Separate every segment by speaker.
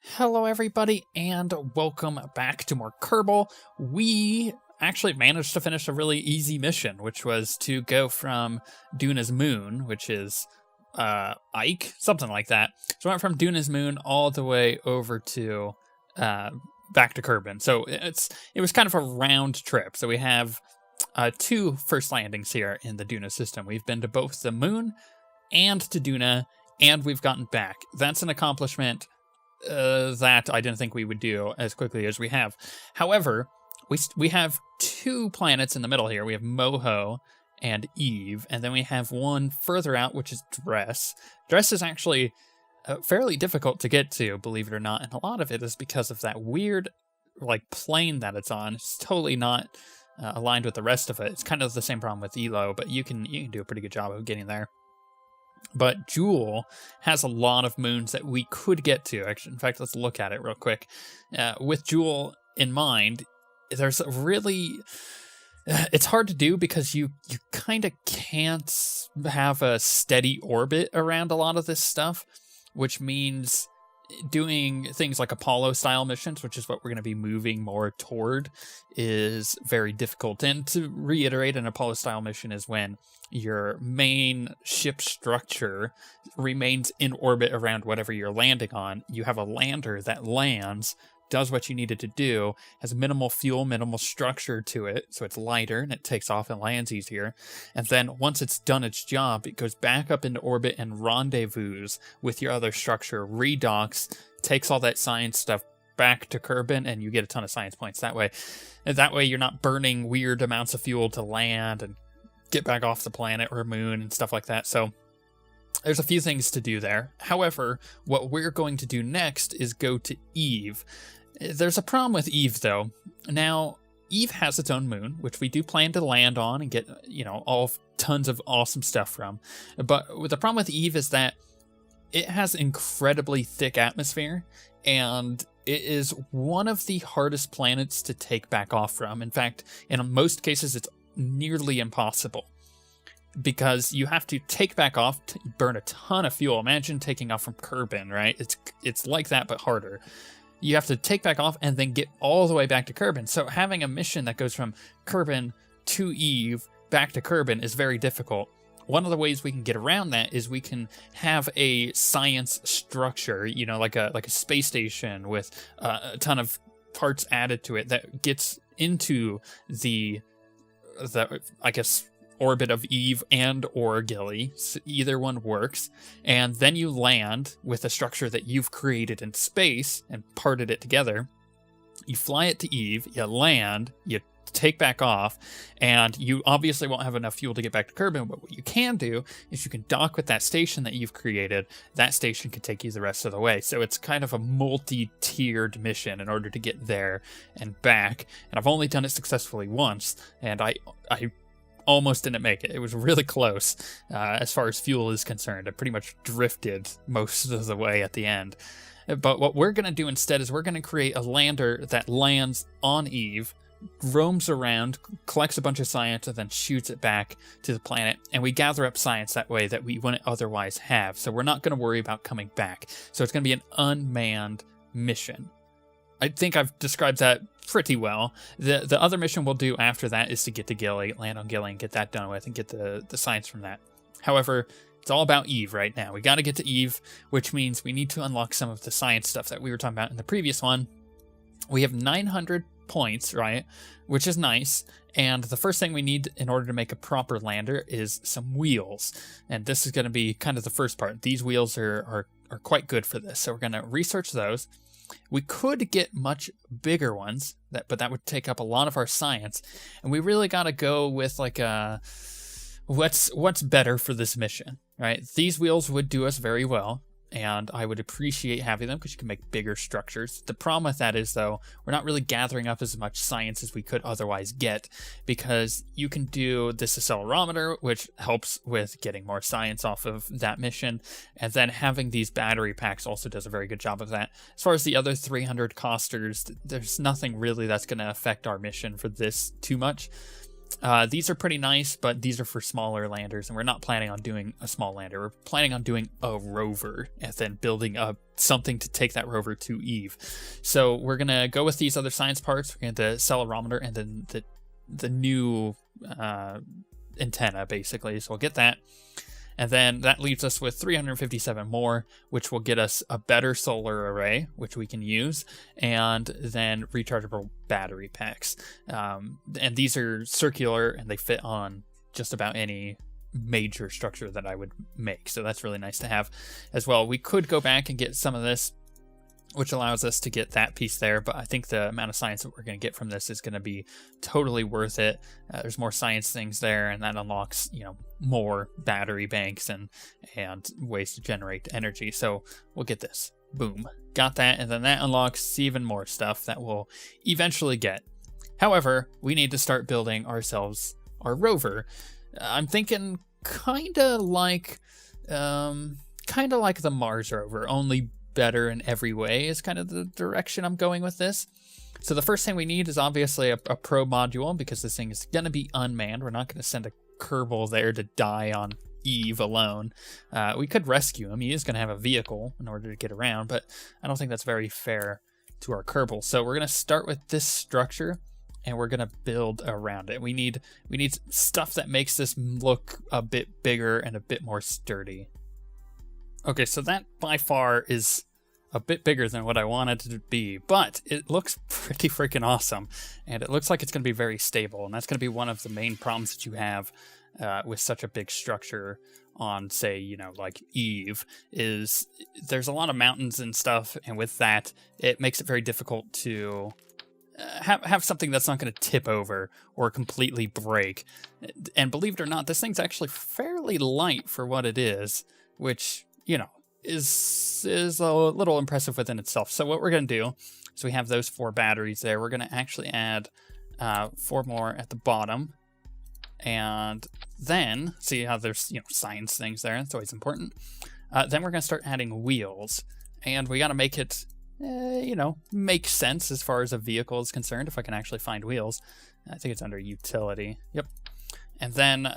Speaker 1: Hello everybody, and welcome back to more Kerbal. We actually managed to finish a really easy mission, which was to go from Duna's moon, which is Ike, something like that. So we went from Duna's moon all the way over to back to Kerbin. So it was kind of a round trip. So we have two first landings here in the Duna system. We've been to both the moon and to Duna, and we've gotten back. That's an accomplishment that I didn't think we would do as quickly as we have. However, we have two planets in the middle here. We have Moho and Eve, and then we have one further out, which is Dress. Dress is actually fairly difficult to get to, believe it or not, and a lot of it is because of that weird plane that it's on. It's totally not aligned with the rest of it. It's kind of the same problem with Elo, but you can do a pretty good job of getting there. But Jewel has a lot of moons that we could get to. Actually, in fact, let's look at it real quick. With Jewel in mind, there's a really... it's hard to do because you kind of can't have a steady orbit around a lot of this stuff, which means doing things like Apollo-style missions, which is what we're going to be moving more toward, is very difficult. And to reiterate, an Apollo-style mission is when your main ship structure remains in orbit around whatever you're landing on. You have a lander that lands, does what you need it to do, has minimal fuel, minimal structure to it, so it's lighter and it takes off and lands easier. And then once it's done its job, it goes back up into orbit and rendezvous with your other structure, redocks, takes all that science stuff back to Kerbin, and you get a ton of science points that way. And that way you're not burning weird amounts of fuel to land and get back off the planet or moon and stuff like that. So there's a few things to do there. However, what we're going to do next is go to Eve. There's a problem with Eve, though. Now, Eve has its own moon, which we do plan to land on and get, tons of awesome stuff from. But the problem with Eve is that it has incredibly thick atmosphere, and it is one of the hardest planets to take back off from. In fact, in most cases, it's nearly impossible, because you have to take back off, burn a ton of fuel. Imagine taking off from Kerbin, right? It's like that, but harder. You have to take back off and then get all the way back to Kerbin. So having a mission that goes from Kerbin to Eve back to Kerbin is very difficult. One of the ways we can get around that is we can have a science structure, like a space station with a ton of parts added to it that gets into the orbit of Eve and or Gilly. So either one works. And then you land with a structure that you've created in space and parted it together. You fly it to Eve, you land, you take back off, and you obviously won't have enough fuel to get back to Kerbin, but what you can do is you can dock with that station that you've created. That station can take you the rest of the way. So it's kind of a multi-tiered mission in order to get there and back. And I've only done it successfully once, and I almost didn't make it. It was really close as far as fuel is concerned. I pretty much drifted most of the way at the end. But what we're going to do instead is we're going to create a lander that lands on Eve, roams around, collects a bunch of science, and then shoots it back to the planet. And we gather up science that way that we wouldn't otherwise have. So we're not going to worry about coming back. So it's going to be an unmanned mission. I think I've described that pretty well. The other mission we'll do after that is to get to Gilly, land on Gilly, and get that done with, and get the science from that. However, it's all about Eve right now. We got to get to Eve, which means we need to unlock some of the science stuff that we were talking about in the previous one. We have 900 points, right? Which is nice. And the first thing we need in order to make a proper lander is some wheels. And this is going to be kind of the first part. These wheels are quite good for this. So we're going to research those. We could get much bigger ones, but that would take up a lot of our science. And we really got to go with what's better for this mission, right? These wheels would do us very well, and I would appreciate having them because you can make bigger structures. The problem with that is, though, we're not really gathering up as much science as we could otherwise get, because you can do this accelerometer, which helps with getting more science off of that mission, and then having these battery packs also does a very good job of that. As far as the other 300 costers, there's nothing really that's going to affect our mission for this too much. These are pretty nice, but these are for smaller landers, and we're not planning on doing a small lander. We're planning on doing a rover and then building up something to take that rover to Eve. So we're going to go with these other science parts. We're going to accelerometer and then the new antenna, basically. So we'll get that. And then that leaves us with 357 more, which will get us a better solar array, which we can use, and then rechargeable battery packs. And these are circular, and they fit on just about any major structure that I would make. So that's really nice to have as well. We could go back and get some of this, which allows us to get that piece there, but I think the amount of science that we're going to get from this is going to be totally worth it. There's more science things there, and that unlocks, more battery banks and ways to generate energy. So we'll get this. Boom. Got that, and then that unlocks even more stuff that we'll eventually get. However, we need to start building ourselves our rover. I'm thinking kind of like the Mars rover, only better in every way is kind of the direction I'm going with this. So the first thing we need is obviously a probe module, because this thing is going to be unmanned. We're not going to send a Kerbal there to die on Eve alone. We could rescue him. He is going to have a vehicle in order to get around, but I don't think that's very fair to our Kerbal. So we're going to start with this structure, and we're going to build around it. We need stuff that makes this look a bit bigger and a bit more sturdy. Okay, so that by far is a bit bigger than what I wanted it to be, but it looks pretty freaking awesome, and it looks like it's going to be very stable, and that's going to be one of the main problems that you have with such a big structure on, say, like Eve, is there's a lot of mountains and stuff, and with that, it makes it very difficult to have something that's not going to tip over or completely break. And believe it or not, this thing's actually fairly light for what it is, which is a little impressive within itself. So what we're going to do is we have those 4 batteries there. We're going to actually add 4 more at the bottom. And then, see how there's, science things there. That's always important. Then we're going to start adding wheels. And we got to make it, make sense as far as a vehicle is concerned, if I can actually find wheels. I think it's under utility. Yep. And then,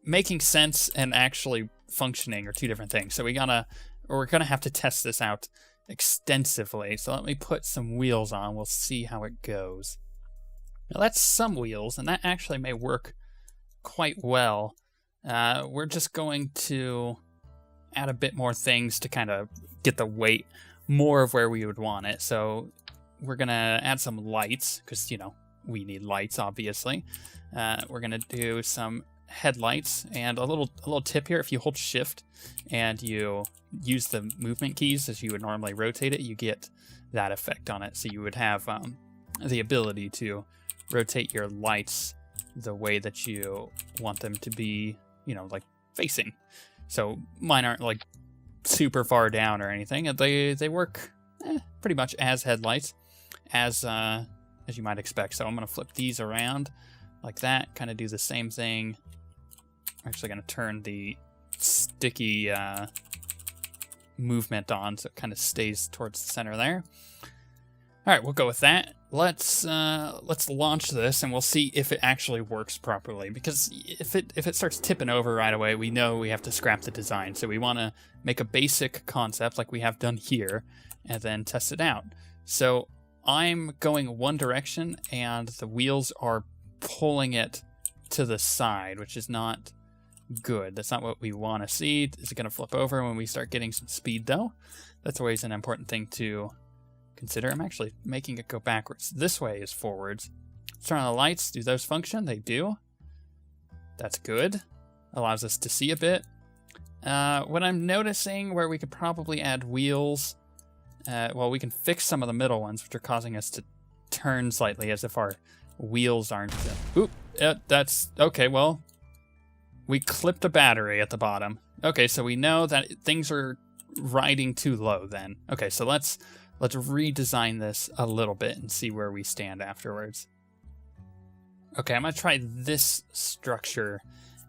Speaker 1: making sense and actually functioning are 2 different things. So we're gonna have to test this out extensively. So let me put some wheels on. We'll see how it goes. Now that's some wheels, and that actually may work quite well. We're just going to add a bit more things to kind of get the weight more of where we would want it. So we're gonna add some lights, because we need lights, obviously. We're gonna do some headlights, and a little tip here: if you hold shift and you use the movement keys as you would normally rotate it, you get that effect on it. So you would have the ability to rotate your lights the way that you want them to be, like facing. So mine aren't like super far down or anything. They work pretty much as headlights, as you might expect. So I'm gonna flip these around like that, kind of do the same thing. I'm actually going to turn the sticky movement on so it kind of stays towards the center there. All right, we'll go with that. Let's launch this, and we'll see if it actually works properly. Because if it starts tipping over right away, we know we have to scrap the design. So we want to make a basic concept like we have done here, and then test it out. So I'm going one direction, and the wheels are pulling it to the side, which is not good. That's not what we want to see. Is it going to flip over when we start getting some speed, though? That's always an important thing to consider. I'm actually making it go backwards. This way is forwards. Let's turn on the lights. Do those function? They do. That's good. Allows us to see a bit. What I'm noticing where we could probably add wheels, we can fix some of the middle ones, which are causing us to turn slightly as if our wheels aren't... that's... Okay, well... We clipped a battery at the bottom. Okay, so we know that things are riding too low then. Okay, so let's redesign this a little bit and see where we stand afterwards. Okay, I'm going to try this structure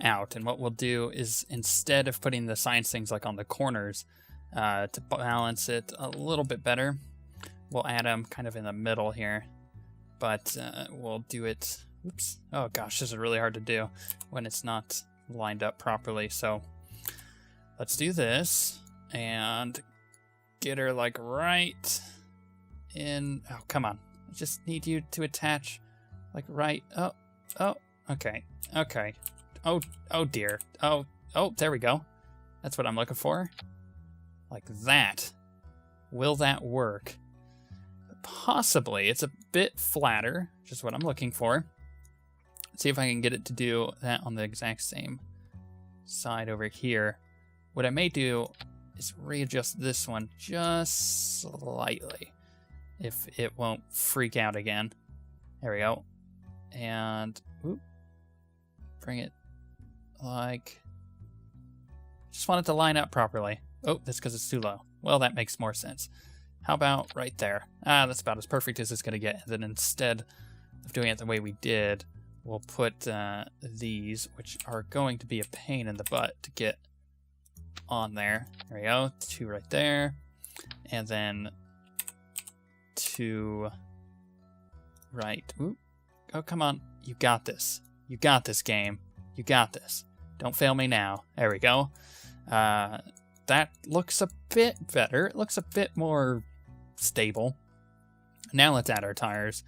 Speaker 1: out, and what we'll do is, instead of putting the science things like on the corners to balance it a little bit better, we'll add them kind of in the middle here, but we'll do it Oops. Oh gosh, this is really hard to do when it's not lined up properly. So let's do this and get her like right in. Oh, come on. I just need you to attach like right. Oh, okay. Okay. Oh dear. Oh, there we go. That's what I'm looking for. Like that. Will that work? Possibly. It's a bit flatter, which is what I'm looking for. Let's see if I can get it to do that on the exact same side over here. What I may do is readjust this one just slightly, if it won't freak out again. There we go. And bring it like, just want it to line up properly. Oh, that's because it's too low. Well, that makes more sense. How about right there? That's about as perfect as it's going to get. And then instead of doing it the way we did, we'll put these, which are going to be a pain in the butt to get on there. There we go. 2 right there. And then 2 right. Ooh. Oh, come on. You got this. You got this, game. You got this. Don't fail me now. There we go. That looks a bit better. It looks a bit more stable. Now let's add our tires.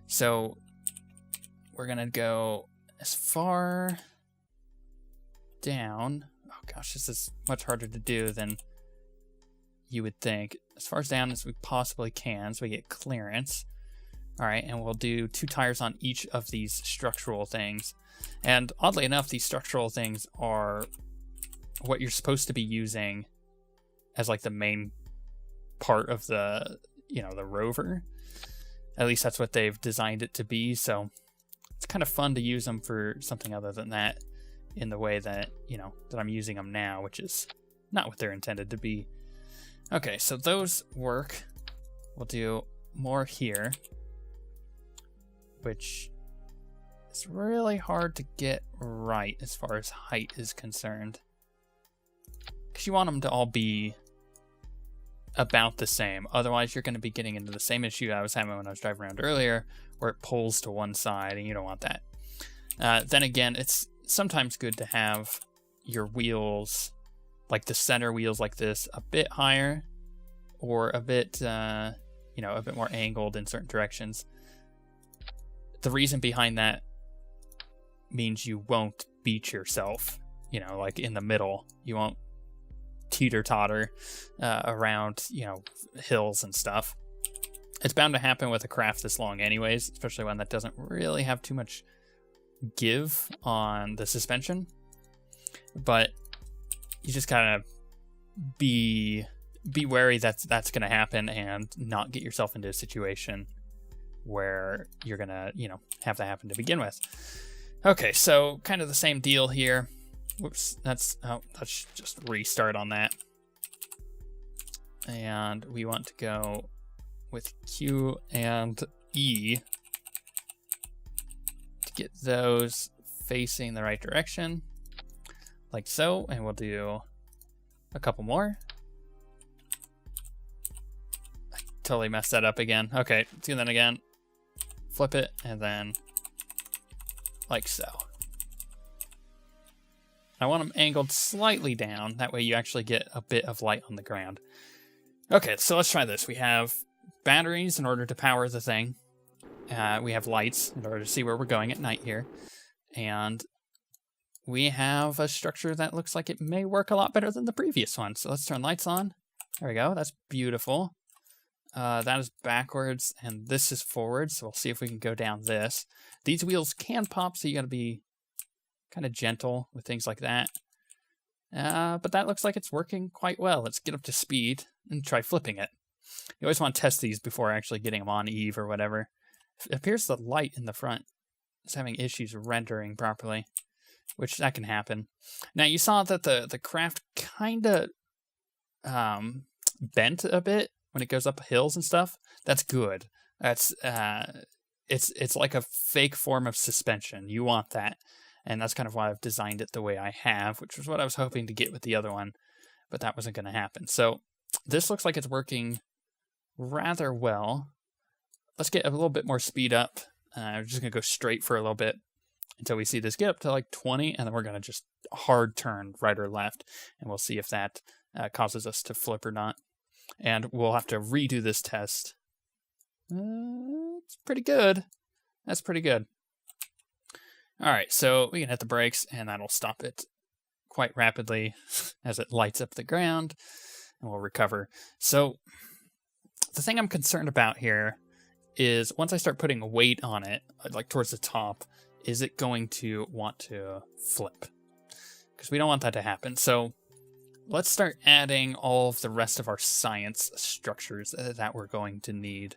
Speaker 1: So we're going to go as far down. Oh gosh, this is much harder to do than you would think. As far down as we possibly can so we get clearance. All right, and we'll do 2 tires on each of these structural things. And oddly enough, these structural things are what you're supposed to be using as like the main part of the, the rover. At least that's what they've designed it to be. So it's kind of fun to use them for something other than that in the way that, that I'm using them now, which is not what they're intended to be. Okay, so those work. We'll do more here, which is really hard to get right as far as height is concerned. Because you want them to all be about the same. Otherwise, you're going to be getting into the same issue I was having when I was driving around earlier, where it pulls to one side, and you don't want that. Then again, it's sometimes good to have your wheels, like the center wheels like this, a bit higher, or a bit, a bit more angled in certain directions. The reason behind that means you won't beat yourself, like in the middle. You won't teeter-totter around, hills and stuff. It's bound to happen with a craft this long anyways, especially one that doesn't really have too much give on the suspension. But you just kind of be wary that's going to happen and not get yourself into a situation where you're going to, have that happen to begin with. Okay, so kind of the same deal here. Whoops, let's just restart on that. And we want to go with Q and E to get those facing the right direction, like so. And we'll do a couple more. I totally messed that up again. Okay, let's do that again. Flip it, and then like so. I want them angled slightly down. That way you actually get a bit of light on the ground. Okay, so let's try this. We have batteries in order to power the thing. We have lights in order to see where we're going at night here. And we have a structure that looks like it may work a lot better than the previous one. So let's turn lights on. There we go. That's beautiful. That is backwards, and this is forward. So we'll see if we can go down this. These wheels can pop, so you got to be kind of gentle with things like that. But that looks like it's working quite well. Let's get up to speed and try flipping it. You always want to test these before actually getting them on Eve or whatever. It appears the light in the front is having issues rendering properly, which that can happen. Now, you saw that the craft kind of bent a bit when it goes up hills and stuff. That's good. That's it's like a fake form of suspension. You want that. And that's kind of why I've designed it the way I have, which was what I was hoping to get with the other one, but that wasn't going to happen. So this looks like it's working rather well. Let's get a little bit more speed up We're just going to go straight for a little bit until we see this get up to like 20, and then we're going to just hard turn right or left, and we'll see if that causes us to flip or not. And we'll have to redo this test. It's pretty good. That's pretty good. All right, so we can hit the brakes, and that'll stop it quite rapidly as it lights up the ground, and we'll recover. So the thing I'm concerned about here is once I start putting weight on it, like towards the top, is it going to want to flip? Because we don't want that to happen. So let's start adding all of the rest of our science structures that we're going to need.